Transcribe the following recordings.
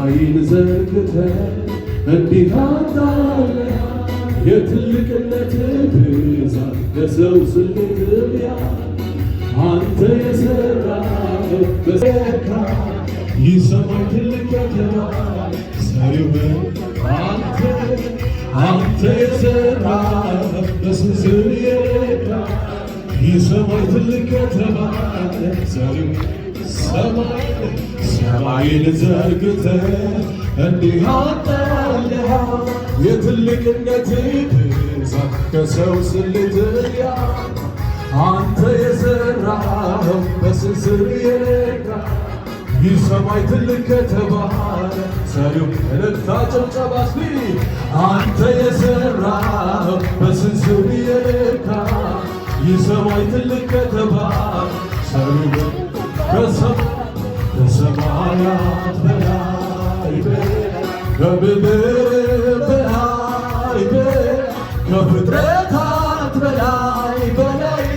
ሰማይን ዘርግተህ እንዲህ አታለህ የትልቅነት ብዛት ለሰው ስልት አንተ የሠራኸው በሰካ ይሰማይ ትልቅ ከተማ ሰሪው አንተ የሠራኸው በስንዝር የለካ ይሰማይ ትልቅ ከተማ ሰሪው ሰማይን ዘርግተህ እንዲህ አታለህ የትልቅነት ብዛት ከሰው ስሌት አንተ የሠራኸው በስንዝር የለካ ይሰማይ ትልቅ ከተባለ ሰሪው እልልታ ጭብጨባ እስኪ አንተ የሠራኸው በስንዝር የለካ ይሰማይ ትልቅ ከተባለ ሰሪው ከሰማያት በላይ ከምድር በላይ ከፍጥረታት በላይ በላይ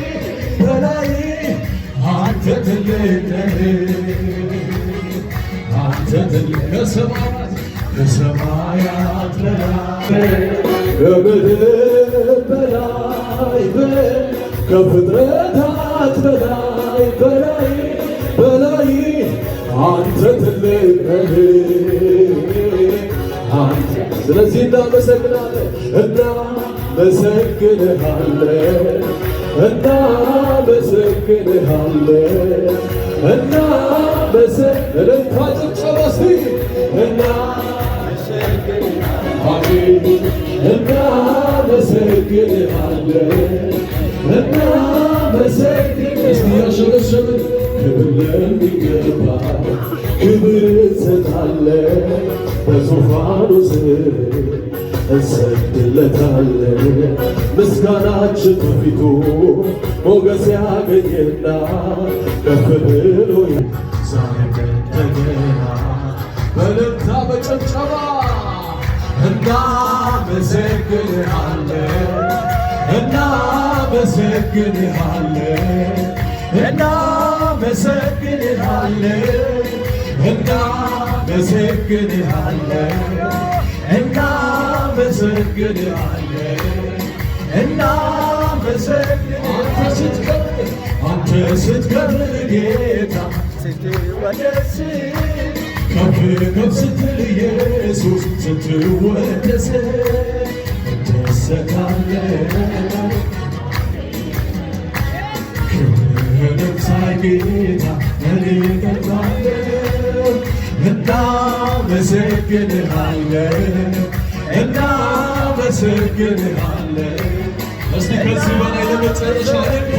አንተ ትልቅ ነህ አንተ ትልቅ ከሰማያት በላይ ከምድር በላይ ከፍጥረታት በላይ አንተ ትልቅ ነህ አንተ። ስለዚህ እናመሰግናለን እናመሰግንሃለን ክብር ለሚገባው ክብር እንሰጣለን በዙፋኑ ስር እንሰግድለታለን ምስጋናችን በፊቱ ሞገስ ያገኘና ከፍ ብሎ ዛሬም እንደገና በእልልታ በጭብጨባ እናመሰግንሃለን አንተ ስትከብር ጌታ ስትወደስ ከፍ ከፍ ስትል ኢየሱስ ስትወደስ እንደሰታለን ጌታ እኔ እቀርባለሁ እናመሰግንሃለን። እስቲ ከዚህ በላይ ለመጨረሻ ጌታ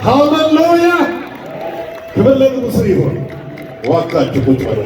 ሃሌሉያ! ክብር ለንጉሥ ይሁን። ዋካችሁ ቁጭ በሉ።